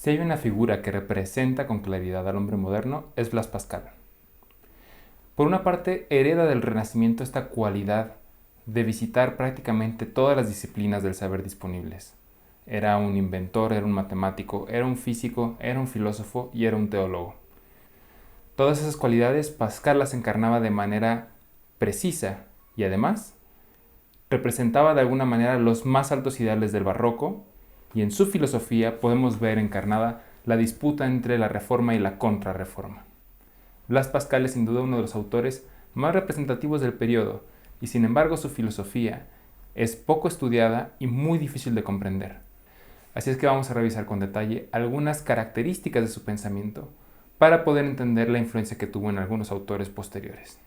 Si hay una figura que representa con claridad al hombre moderno, es Blaise Pascal. Por una parte, hereda del Renacimiento esta cualidad de visitar prácticamente todas las disciplinas del saber disponibles. Era un inventor, era un matemático, era un físico, era un filósofo y era un teólogo. Todas esas cualidades Pascal las encarnaba de manera precisa y además representaba de alguna manera los más altos ideales del barroco, y en su filosofía podemos ver encarnada la disputa entre la reforma y la contrarreforma. Blaise Pascal es sin duda uno de los autores más representativos del periodo, y sin embargo su filosofía es poco estudiada y muy difícil de comprender. Así es que vamos a revisar con detalle algunas características de su pensamiento para poder entender la influencia que tuvo en algunos autores posteriores.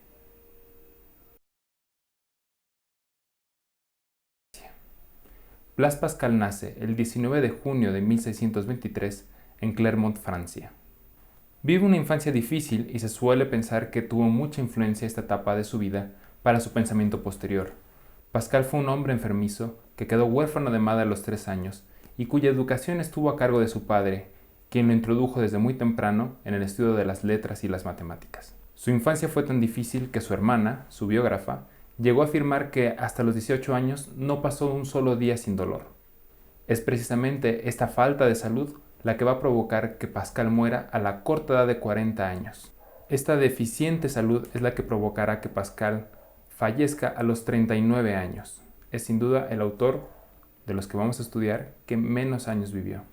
Blaise Pascal nace el 19 de junio de 1623 en Clermont, Francia. Vive una infancia difícil y se suele pensar que tuvo mucha influencia esta etapa de su vida para su pensamiento posterior. Pascal fue un hombre enfermizo que quedó huérfano de madre a los 3 años y cuya educación estuvo a cargo de su padre, quien lo introdujo desde muy temprano en el estudio de las letras y las matemáticas. Su infancia fue tan difícil que su hermana, su biógrafa, llegó a afirmar que hasta los 18 años no pasó un solo día sin dolor. Es precisamente esta falta de salud la que va a provocar que Pascal muera a la corta edad de 40 años. Esta deficiente salud es la que provocará que Pascal fallezca a los 39 años. Es sin duda el autor de los que vamos a estudiar que menos años vivió.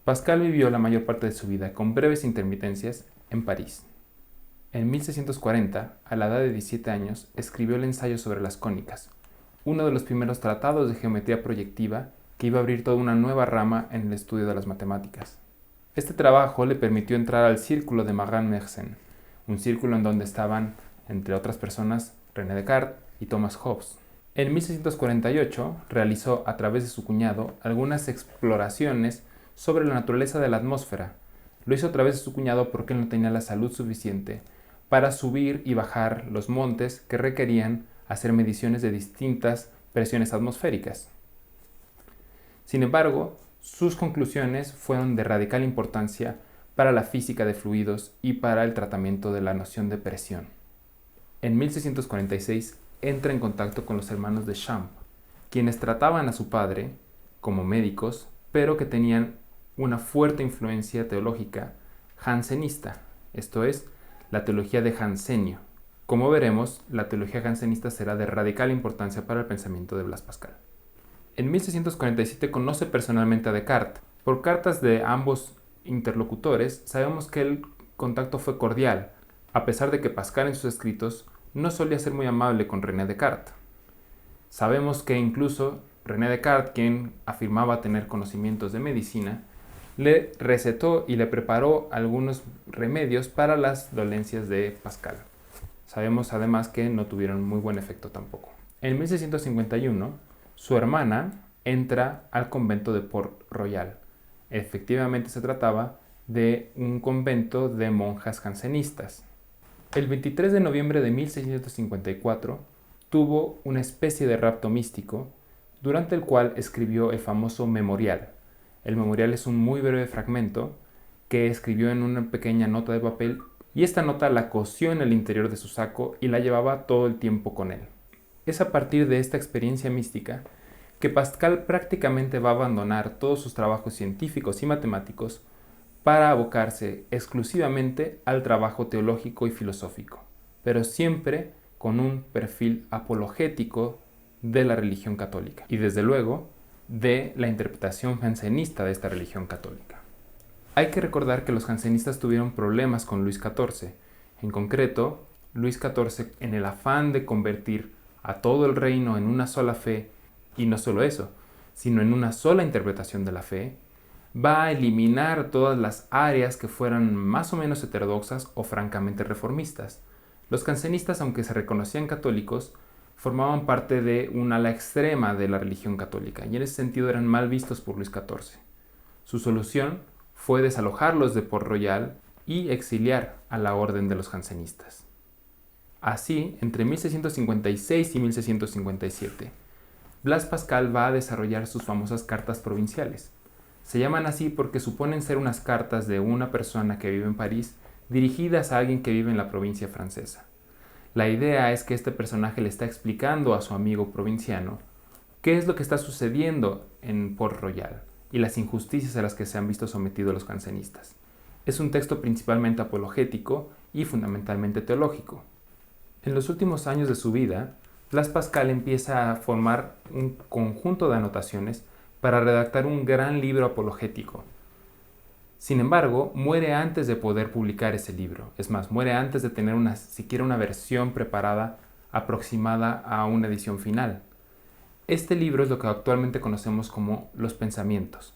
Pascal vivió la mayor parte de su vida, con breves intermitencias, en París. En 1640, a la edad de 17 años, escribió el ensayo sobre las cónicas, uno de los primeros tratados de geometría proyectiva que iba a abrir toda una nueva rama en el estudio de las matemáticas. Este trabajo le permitió entrar al círculo de Marin Mersenne, un círculo en donde estaban, entre otras personas, René Descartes y Thomas Hobbes. En 1648 realizó, a través de su cuñado, algunas exploraciones sobre la naturaleza de la atmósfera. Lo hizo a través de su cuñado porque él no tenía la salud suficiente para subir y bajar los montes que requerían hacer mediciones de distintas presiones atmosféricas. Sin embargo, sus conclusiones fueron de radical importancia para la física de fluidos y para el tratamiento de la noción de presión. En 1646 entra en contacto con los hermanos de Champ, quienes trataban a su padre como médicos, pero que tenían una fuerte influencia teológica jansenista, esto es, la teología de Jansenio. Como veremos, la teología jansenista será de radical importancia para el pensamiento de Blaise Pascal. En 1647 conoce personalmente a Descartes. Por cartas de ambos interlocutores, sabemos que el contacto fue cordial, a pesar de que Pascal en sus escritos no solía ser muy amable con René Descartes. Sabemos que incluso René Descartes, quien afirmaba tener conocimientos de medicina, le recetó y le preparó algunos remedios para las dolencias de Pascal. Sabemos además que no tuvieron muy buen efecto tampoco. En 1651, su hermana entra al convento de Port Royal. Efectivamente se trataba de un convento de monjas jansenistas. El 23 de noviembre de 1654 tuvo una especie de rapto místico, durante el cual escribió el famoso Memorial. El Memorial es un muy breve fragmento que escribió en una pequeña nota de papel, y esta nota la cosió en el interior de su saco y la llevaba todo el tiempo con él. Es a partir de esta experiencia mística que Pascal prácticamente va a abandonar todos sus trabajos científicos y matemáticos para abocarse exclusivamente al trabajo teológico y filosófico, pero siempre con un perfil apologético de la religión católica y desde luego de la interpretación jansenista de esta religión católica. Hay que recordar que los jansenistas tuvieron problemas con Luis XIV. En concreto, Luis XIV, en el afán de convertir a todo el reino en una sola fe, y no solo eso, sino en una sola interpretación de la fe, va a eliminar todas las áreas que fueran más o menos heterodoxas o francamente reformistas. Los jansenistas, aunque se reconocían católicos, formaban parte de un ala extrema de la religión católica y en ese sentido eran mal vistos por Luis XIV. Su solución fue desalojarlos de Port Royal y exiliar a la orden de los jansenistas. Así, entre 1656 y 1657, Blaise Pascal va a desarrollar sus famosas cartas provinciales. Se llaman así porque suponen ser unas cartas de una persona que vive en París dirigidas a alguien que vive en la provincia francesa. La idea es que este personaje le está explicando a su amigo provinciano qué es lo que está sucediendo en Port Royal y las injusticias a las que se han visto sometidos los jansenistas. Es un texto principalmente apologético y fundamentalmente teológico. En los últimos años de su vida, Blaise Pascal empieza a formar un conjunto de anotaciones para redactar un gran libro apologético. Sin embargo, muere antes de poder publicar ese libro. Es más, muere antes de tener siquiera una versión preparada aproximada a una edición final. Este libro es lo que actualmente conocemos como Los Pensamientos,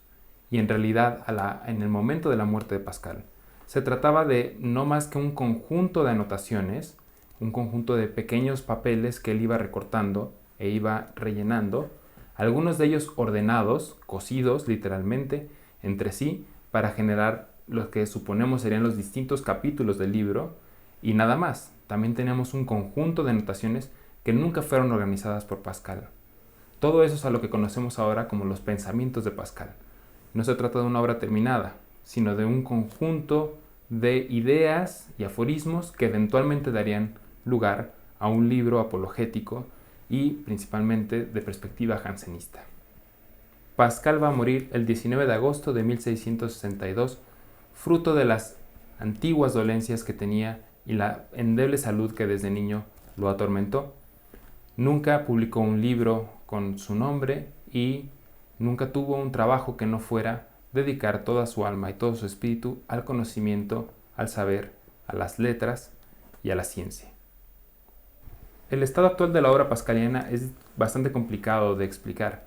y en realidad, en el momento de la muerte de Pascal, se trataba de no más que un conjunto de anotaciones, un conjunto de pequeños papeles que él iba recortando e iba rellenando, algunos de ellos ordenados, cosidos literalmente entre sí, para generar lo que suponemos serían los distintos capítulos del libro, y nada más. También tenemos un conjunto de anotaciones que nunca fueron organizadas por Pascal. Todo eso es a lo que conocemos ahora como los pensamientos de Pascal. No se trata de una obra terminada, sino de un conjunto de ideas y aforismos que eventualmente darían lugar a un libro apologético y principalmente de perspectiva jansenista. Pascal va a morir el 19 de agosto de 1662, fruto de las antiguas dolencias que tenía y la endeble salud que desde niño lo atormentó. Nunca publicó un libro con su nombre y nunca tuvo un trabajo que no fuera dedicar toda su alma y todo su espíritu al conocimiento, al saber, a las letras y a la ciencia. El estado actual de la obra pascaliana es bastante complicado de explicar.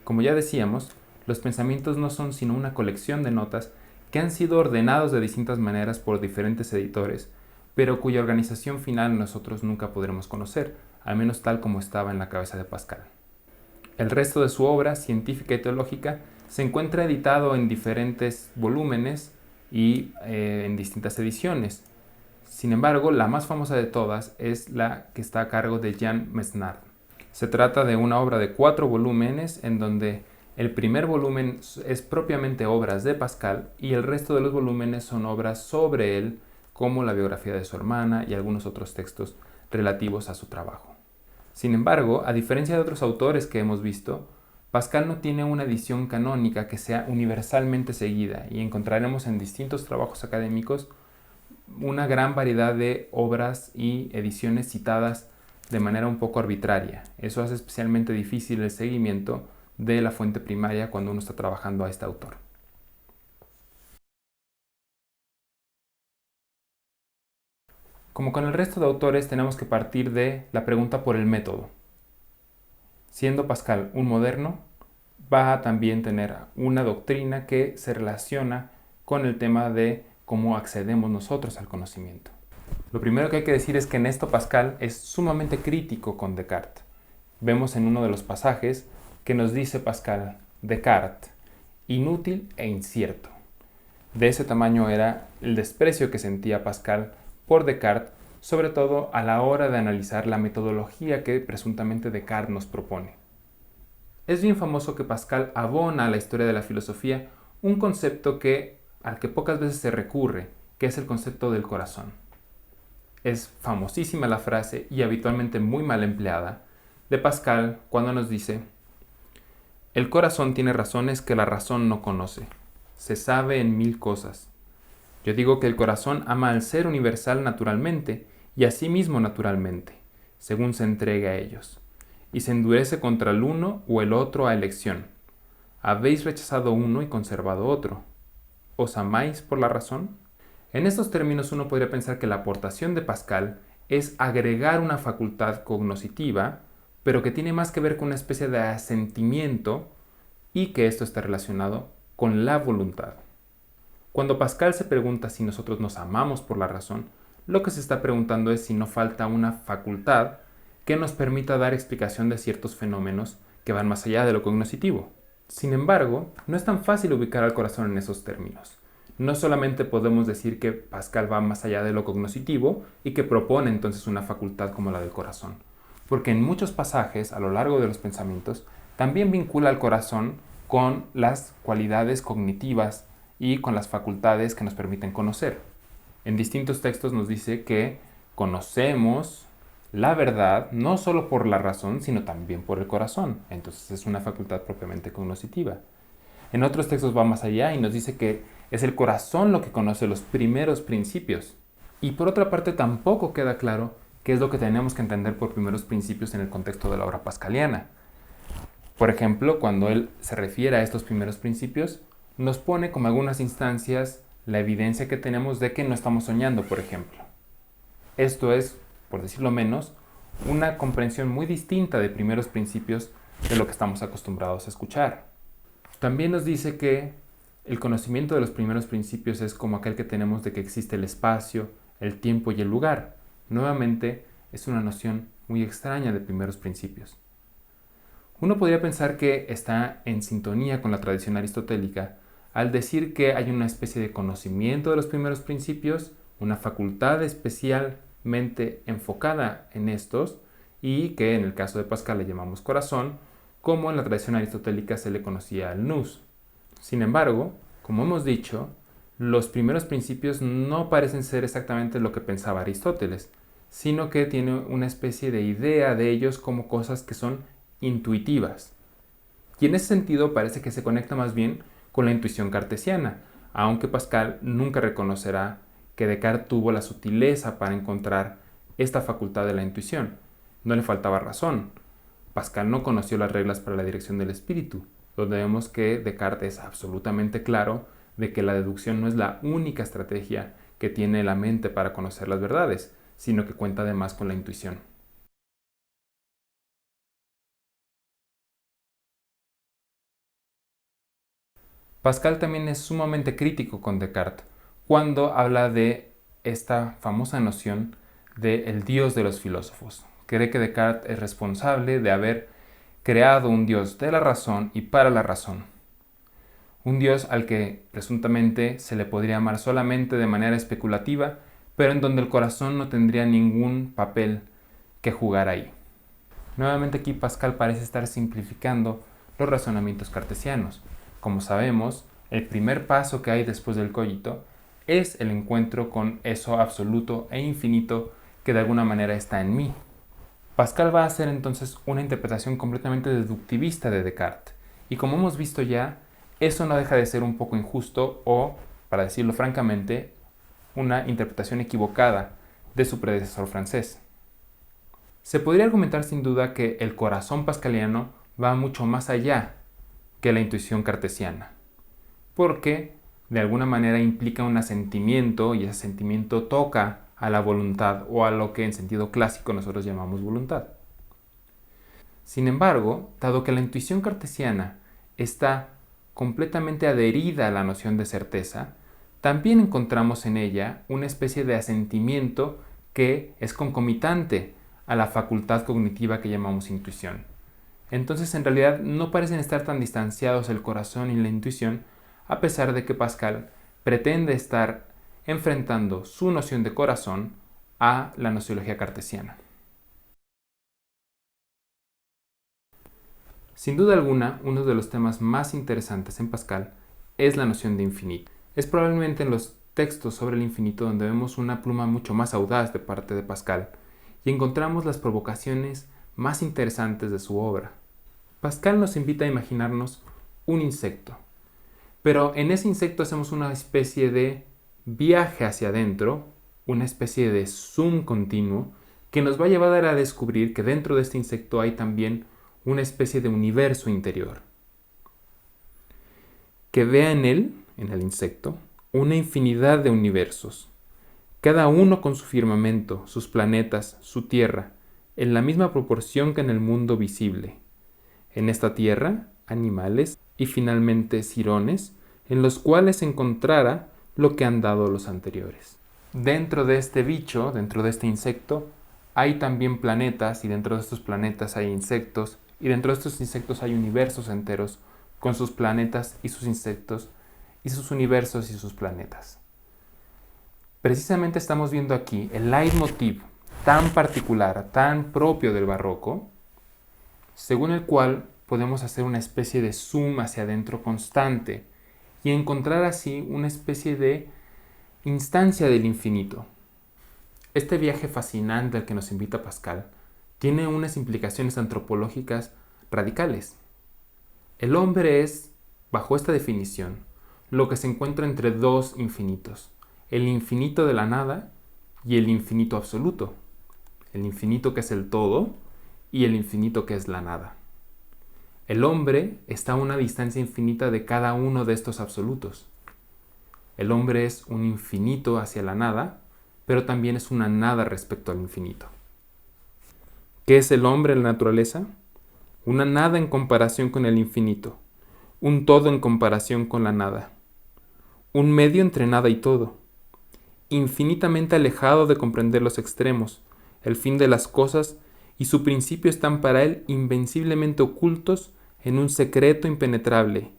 Como ya decíamos, los pensamientos no son sino una colección de notas que han sido ordenados de distintas maneras por diferentes editores, pero cuya organización final nosotros nunca podremos conocer, al menos tal como estaba en la cabeza de Pascal. El resto de su obra, científica y teológica, se encuentra editado en diferentes volúmenes y en distintas ediciones. Sin embargo, la más famosa de todas es la que está a cargo de Jean Mesnard. Se trata de una obra de 4 volúmenes en donde el primer volumen es propiamente obras de Pascal y el resto de los volúmenes son obras sobre él, como la biografía de su hermana y algunos otros textos relativos a su trabajo. Sin embargo, a diferencia de otros autores que hemos visto, Pascal no tiene una edición canónica que sea universalmente seguida y encontraremos en distintos trabajos académicos una gran variedad de obras y ediciones citadas de manera un poco arbitraria. Eso hace especialmente difícil el seguimiento de la fuente primaria cuando uno está trabajando a este autor. Como con el resto de autores, tenemos que partir de la pregunta por el método. Siendo Pascal un moderno, va a también tener una doctrina que se relaciona con el tema de cómo accedemos nosotros al conocimiento. Lo primero que hay que decir es que en esto Pascal es sumamente crítico con Descartes. Vemos en uno de los pasajes que nos dice Pascal, Descartes, inútil e incierto. De ese tamaño era el desprecio que sentía Pascal por Descartes, sobre todo a la hora de analizar la metodología que presuntamente Descartes nos propone. Es bien famoso que Pascal abona a la historia de la filosofía un concepto al que pocas veces se recurre, que es el concepto del corazón. Es famosísima la frase y habitualmente muy mal empleada de Pascal cuando nos dice: el corazón tiene razones que la razón no conoce. Se sabe en 1000 cosas. Yo digo que el corazón ama al ser universal naturalmente y a sí mismo naturalmente, según se entregue a ellos, y se endurece contra el uno o el otro a elección. Habéis rechazado uno y conservado otro. ¿Os amáis por la razón? En estos términos uno podría pensar que la aportación de Pascal es agregar una facultad cognoscitiva, pero que tiene más que ver con una especie de asentimiento y que esto está relacionado con la voluntad. Cuando Pascal se pregunta si nosotros nos amamos por la razón, lo que se está preguntando es si no falta una facultad que nos permita dar explicación de ciertos fenómenos que van más allá de lo cognoscitivo. Sin embargo, no es tan fácil ubicar al corazón en esos términos. No solamente podemos decir que Pascal va más allá de lo cognoscitivo y que propone entonces una facultad como la del corazón, porque en muchos pasajes a lo largo de los pensamientos también vincula al corazón con las cualidades cognitivas y con las facultades que nos permiten conocer. En distintos textos nos dice que conocemos la verdad no solo por la razón, sino también por el corazón. Entonces es una facultad propiamente cognoscitiva. En otros textos va más allá y nos dice que es el corazón lo que conoce los primeros principios. Y por otra parte tampoco queda claro qué es lo que tenemos que entender por primeros principios en el contexto de la obra pascaliana. Por ejemplo, cuando él se refiere a estos primeros principios, nos pone como algunas instancias la evidencia que tenemos de que no estamos soñando, por ejemplo. Esto es, por decirlo menos, una comprensión muy distinta de primeros principios de lo que estamos acostumbrados a escuchar. También nos dice que el conocimiento de los primeros principios es como aquel que tenemos de que existe el espacio, el tiempo y el lugar. Nuevamente, es una noción muy extraña de primeros principios. Uno podría pensar que está en sintonía con la tradición aristotélica al decir que hay una especie de conocimiento de los primeros principios, una facultad especialmente enfocada en estos y que en el caso de Pascal le llamamos corazón, como en la tradición aristotélica se le conocía al nous. Sin embargo, como hemos dicho, los primeros principios no parecen ser exactamente lo que pensaba Aristóteles, sino que tiene una especie de idea de ellos como cosas que son intuitivas. Y en ese sentido parece que se conecta más bien con la intuición cartesiana, aunque Pascal nunca reconocerá que Descartes tuvo la sutileza para encontrar esta facultad de la intuición. No le faltaba razón. Pascal no conoció las reglas para la dirección del espíritu, donde vemos que Descartes es absolutamente claro de que la deducción no es la única estrategia que tiene la mente para conocer las verdades, sino que cuenta además con la intuición. Pascal también es sumamente crítico con Descartes cuando habla de esta famosa noción de el Dios de los filósofos. Cree que Descartes es responsable de haber creado un Dios de la razón y para la razón. Un Dios al que presuntamente se le podría amar solamente de manera especulativa, pero en donde el corazón no tendría ningún papel que jugar ahí. Nuevamente aquí Pascal parece estar simplificando los razonamientos cartesianos. Como sabemos, el primer paso que hay después del cogito es el encuentro con eso absoluto e infinito que de alguna manera está en mí. Pascal va a hacer entonces una interpretación completamente deductivista de Descartes. Y como hemos visto ya, eso no deja de ser un poco injusto o, para decirlo francamente, una interpretación equivocada de su predecesor francés. Se podría argumentar sin duda que el corazón pascaliano va mucho más allá que la intuición cartesiana, porque de alguna manera implica un asentimiento y ese sentimiento toca a la voluntad o a lo que en sentido clásico nosotros llamamos voluntad. Sin embargo, dado que la intuición cartesiana está completamente adherida a la noción de certeza, también encontramos en ella una especie de asentimiento que es concomitante a la facultad cognitiva que llamamos intuición. Entonces en realidad no parecen estar tan distanciados el corazón y la intuición, a pesar de que Pascal pretende estar enfrentando su noción de corazón a la nociología cartesiana. Sin duda alguna, uno de los temas más interesantes en Pascal es la noción de infinito. Es probablemente en los textos sobre el infinito donde vemos una pluma mucho más audaz de parte de Pascal y encontramos las provocaciones más interesantes de su obra. Pascal nos invita a imaginarnos un insecto, pero en ese insecto hacemos una especie de viaje hacia adentro, una especie de zoom continuo que nos va a llevar a descubrir que dentro de este insecto hay también una especie de universo interior, que vea en él, en el insecto, una infinidad de universos, cada uno con su firmamento, sus planetas, su tierra, en la misma proporción que en el mundo visible. En esta tierra, animales y finalmente cirones, en los cuales se encontrara lo que han dado los anteriores. Dentro de este bicho, dentro de este insecto, hay también planetas y dentro de estos planetas hay insectos y dentro de estos insectos hay universos enteros con sus planetas y sus insectos y sus universos y sus planetas. Precisamente estamos viendo aquí el leitmotiv tan particular, tan propio del barroco, según el cual podemos hacer una especie de zoom hacia adentro constante y encontrar así una especie de instancia del infinito. Este viaje fascinante al que nos invita Pascal tiene unas implicaciones antropológicas radicales. El hombre es, bajo esta definición, lo que se encuentra entre dos infinitos, el infinito de la nada y el infinito absoluto, el infinito que es el todo y el infinito que es la nada. El hombre está a una distancia infinita de cada uno de estos absolutos. El hombre es un infinito hacia la nada, pero también es una nada respecto al infinito. ¿Qué es el hombre en la naturaleza? Una nada en comparación con el infinito, un todo en comparación con la nada, un medio entre nada y todo, infinitamente alejado de comprender los extremos, el fin de las cosas y su principio están para él invenciblemente ocultos en un secreto impenetrable,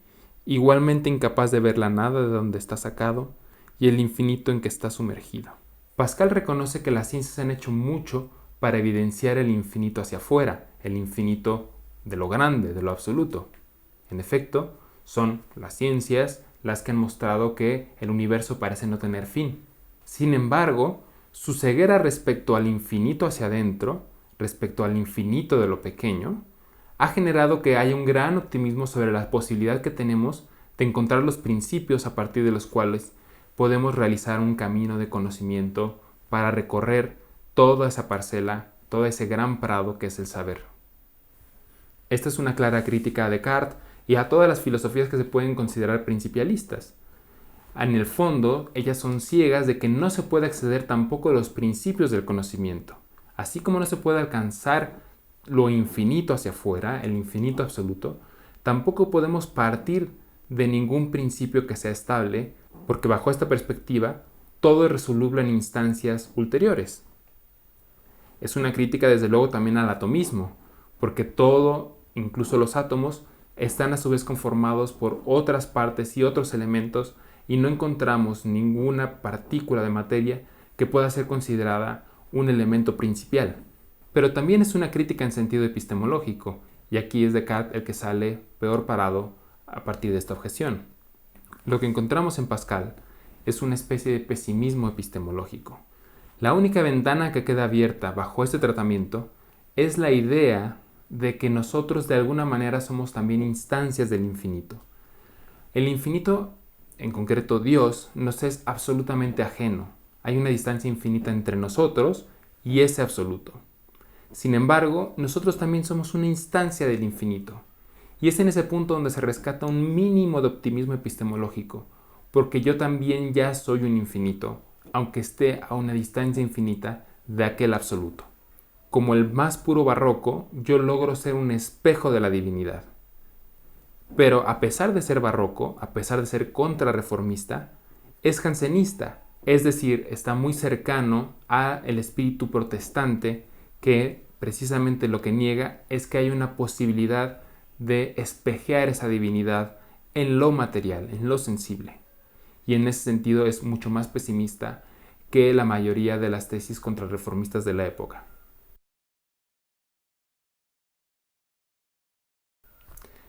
igualmente incapaz de ver la nada de donde está sacado y el infinito en que está sumergido. Pascal reconoce que las ciencias han hecho mucho para evidenciar el infinito hacia afuera, el infinito de lo grande, de lo absoluto. En efecto, son las ciencias las que han mostrado que el universo parece no tener fin. Sin embargo, su ceguera respecto al infinito hacia adentro, respecto al infinito de lo pequeño, ha generado que haya un gran optimismo sobre la posibilidad que tenemos de encontrar los principios a partir de los cuales podemos realizar un camino de conocimiento para recorrer toda esa parcela, todo ese gran prado que es el saber. Esta es una clara crítica a Descartes y a todas las filosofías que se pueden considerar principialistas. En el fondo, ellas son ciegas de que no se puede acceder tampoco a los principios del conocimiento. Así como no se puede alcanzar lo infinito hacia afuera, el infinito absoluto, tampoco podemos partir de ningún principio que sea estable, porque bajo esta perspectiva, todo es resoluble en instancias ulteriores. Es una crítica desde luego también al atomismo, porque todo, incluso los átomos, están a su vez conformados por otras partes y otros elementos y no encontramos ninguna partícula de materia que pueda ser considerada un elemento principal. Pero también es una crítica en sentido epistemológico, y aquí es Descartes el que sale peor parado a partir de esta objeción. Lo que encontramos en Pascal es una especie de pesimismo epistemológico. La única ventana que queda abierta bajo este tratamiento es la idea de que nosotros de alguna manera somos también instancias del infinito. El infinito, en concreto Dios, nos es absolutamente ajeno. Hay una distancia infinita entre nosotros y ese absoluto. Sin embargo, nosotros también somos una instancia del infinito. Y es en ese punto donde se rescata un mínimo de optimismo epistemológico, porque yo también ya soy un infinito, aunque esté a una distancia infinita de aquel absoluto. Como el más puro barroco, yo logro ser un espejo de la divinidad. Pero a pesar de ser barroco, a pesar de ser contrarreformista, es jansenista, es decir, está muy cercano al espíritu protestante que precisamente lo que niega es que hay una posibilidad de espejear esa divinidad en lo material, en lo sensible. Y en ese sentido es mucho más pesimista que la mayoría de las tesis contrarreformistas de la época.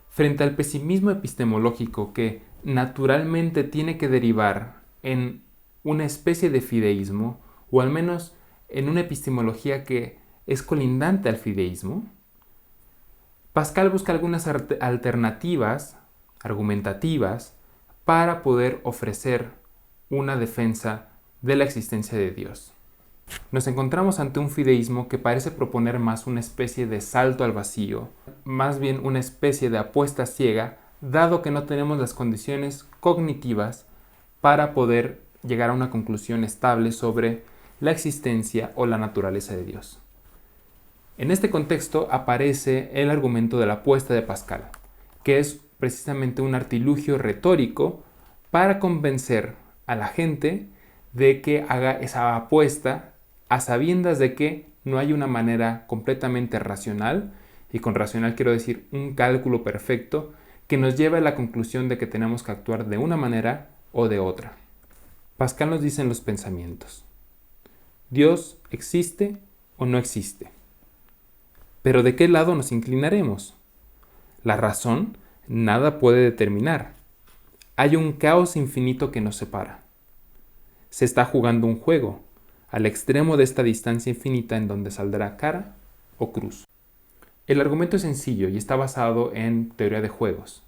Frente al pesimismo epistemológico que naturalmente tiene que derivar en una especie de fideísmo, o al menos en una epistemología que es colindante al fideísmo, Pascal busca algunas alternativas argumentativas para poder ofrecer una defensa de la existencia de Dios. Nos encontramos ante un fideísmo que parece proponer más una especie de salto al vacío, más bien una especie de apuesta ciega, dado que no tenemos las condiciones cognitivas para poder llegar a una conclusión estable sobre la existencia o la naturaleza de Dios. En este contexto aparece el argumento de la apuesta de Pascal, que es precisamente un artilugio retórico para convencer a la gente de que haga esa apuesta a sabiendas de que no hay una manera completamente racional, y con racional quiero decir un cálculo perfecto, que nos lleve a la conclusión de que tenemos que actuar de una manera o de otra. Pascal nos dice en los pensamientos: ¿Dios existe o no existe? ¿Pero de qué lado nos inclinaremos? La razón nada puede determinar. Hay un caos infinito que nos separa. Se está jugando un juego, al extremo de esta distancia infinita en donde saldrá cara o cruz. El argumento es sencillo y está basado en teoría de juegos.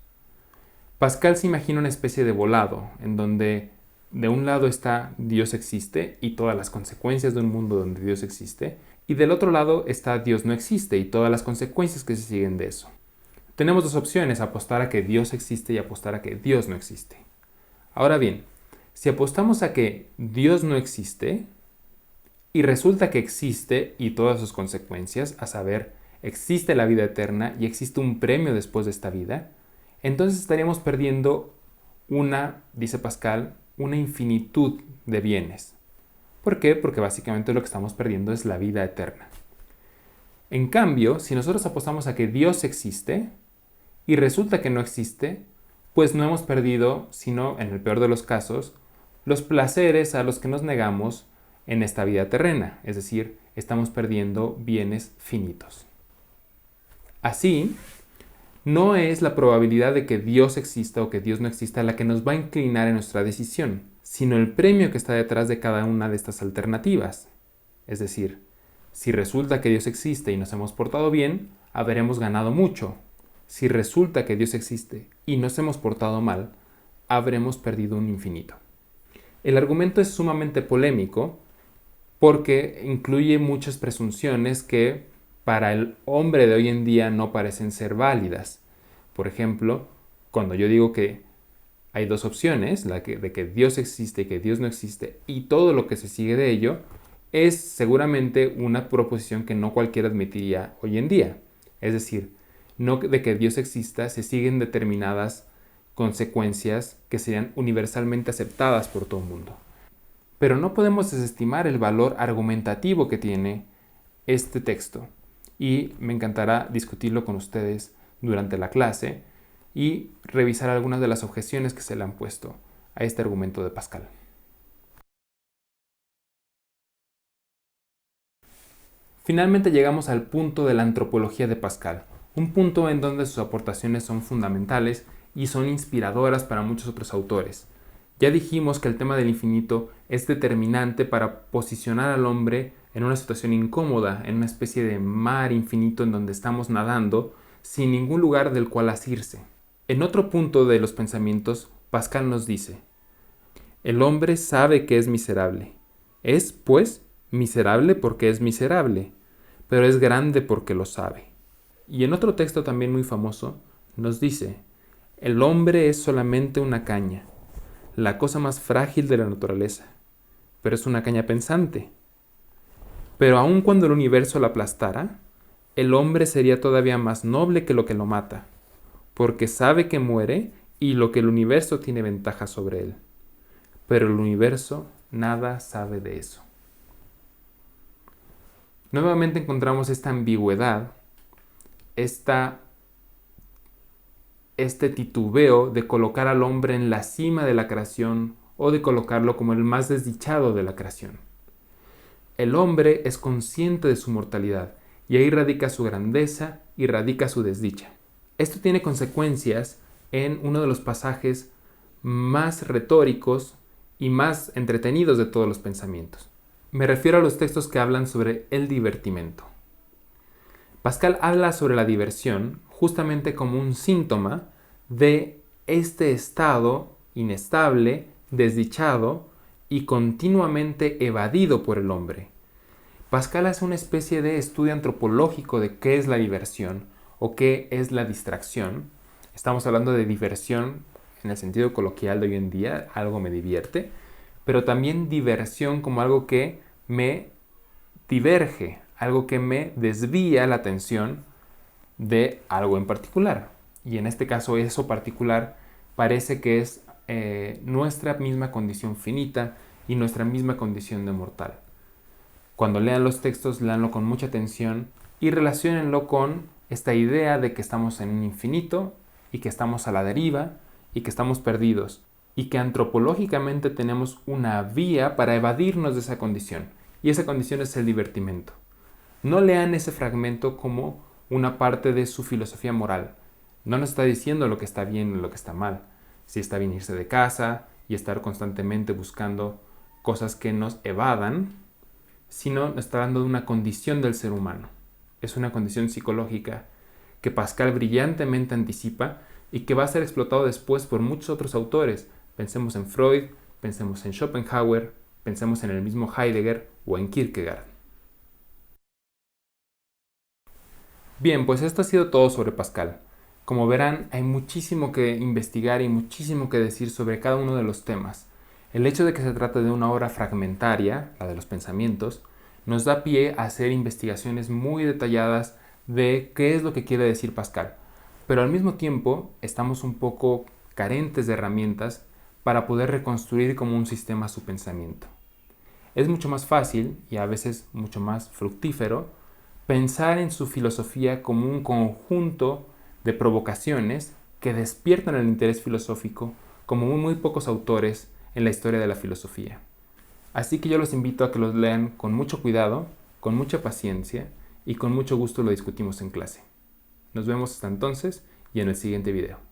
Pascal se imagina una especie de volado, en donde de un lado está Dios existe y todas las consecuencias de un mundo donde Dios existe, y del otro lado está Dios no existe y todas las consecuencias que se siguen de eso. Tenemos dos opciones, apostar a que Dios existe y apostar a que Dios no existe. Ahora bien, si apostamos a que Dios no existe y resulta que existe y todas sus consecuencias, a saber, existe la vida eterna y existe un premio después de esta vida, entonces estaríamos perdiendo dice Pascal, una infinitud de bienes. ¿Por qué? Porque básicamente lo que estamos perdiendo es la vida eterna. En cambio, si nosotros apostamos a que Dios existe y resulta que no existe, pues no hemos perdido, sino en el peor de los casos, los placeres a los que nos negamos en esta vida terrena, es decir, estamos perdiendo bienes finitos. Así, no es la probabilidad de que Dios exista o que Dios no exista la que nos va a inclinar en nuestra decisión, sino el premio que está detrás de cada una de estas alternativas. Es decir, si resulta que Dios existe y nos hemos portado bien, habremos ganado mucho. Si resulta que Dios existe y nos hemos portado mal, habremos perdido un infinito. El argumento es sumamente polémico porque incluye muchas presunciones que para el hombre de hoy en día no parecen ser válidas. Por ejemplo, cuando yo digo que hay dos opciones, de que Dios existe y que Dios no existe, y todo lo que se sigue de ello, es seguramente una proposición que no cualquiera admitiría hoy en día. Es decir, no de que Dios exista se siguen determinadas consecuencias que serían universalmente aceptadas por todo el mundo. Pero no podemos desestimar el valor argumentativo que tiene este texto y me encantará discutirlo con ustedes durante la clase y revisar algunas de las objeciones que se le han puesto a este argumento de Pascal. Finalmente llegamos al punto de la antropología de Pascal, un punto en donde sus aportaciones son fundamentales y son inspiradoras para muchos otros autores. Ya dijimos que el tema del infinito es determinante para posicionar al hombre en una situación incómoda, en una especie de mar infinito en donde estamos nadando sin ningún lugar del cual asirse. En otro punto de los pensamientos, Pascal nos dice: el hombre sabe que es miserable. Es, pues, miserable porque es miserable, pero es grande porque lo sabe. Y en otro texto también muy famoso, nos dice: el hombre es solamente una caña, la cosa más frágil de la naturaleza, pero es una caña pensante. Pero aun cuando el universo la aplastara, el hombre sería todavía más noble que lo que lo mata, porque sabe que muere y lo que el universo tiene ventaja sobre él. Pero el universo nada sabe de eso. Nuevamente encontramos esta ambigüedad, este titubeo de colocar al hombre en la cima de la creación o de colocarlo como el más desdichado de la creación. El hombre es consciente de su mortalidad y ahí radica su grandeza y radica su desdicha. Esto tiene consecuencias en uno de los pasajes más retóricos y más entretenidos de todos los pensamientos. Me refiero a los textos que hablan sobre el divertimento. Pascal habla sobre la diversión justamente como un síntoma de este estado inestable, desdichado y continuamente evadido por el hombre. Pascal hace una especie de estudio antropológico de qué es la diversión o qué es la distracción. Estamos hablando de diversión en el sentido coloquial de hoy en día, algo me divierte, pero también diversión como algo que me diverge, algo que me desvía la atención de algo en particular. Y en este caso eso particular parece que es nuestra misma condición finita y nuestra misma condición de mortal. Cuando lean los textos, leanlo con mucha atención y relaciónenlo con esta idea de que estamos en un infinito y que estamos a la deriva y que estamos perdidos y que antropológicamente tenemos una vía para evadirnos de esa condición, y esa condición es el divertimento. No lean ese fragmento como una parte de su filosofía moral, No nos está diciendo lo que está bien y lo que está mal. Si está bien irse de casa y estar constantemente buscando cosas que nos evadan, sino nos está dando una condición del ser humano. Es una condición psicológica que Pascal brillantemente anticipa y que va a ser explotado después por muchos otros autores. Pensemos en Freud, pensemos en Schopenhauer, pensemos en el mismo Heidegger o en Kierkegaard. Bien, pues esto ha sido todo sobre Pascal. Como verán, hay muchísimo que investigar y muchísimo que decir sobre cada uno de los temas. El hecho de que se trate de una obra fragmentaria, la de los pensamientos, nos da pie a hacer investigaciones muy detalladas de qué es lo que quiere decir Pascal. Pero al mismo tiempo estamos un poco carentes de herramientas para poder reconstruir como un sistema su pensamiento. Es mucho más fácil y a veces mucho más fructífero pensar en su filosofía como un conjunto de provocaciones que despiertan el interés filosófico como muy pocos autores en la historia de la filosofía. Así que yo los invito a que los lean con mucho cuidado, con mucha paciencia y con mucho gusto lo discutimos en clase. Nos vemos hasta entonces y en el siguiente video.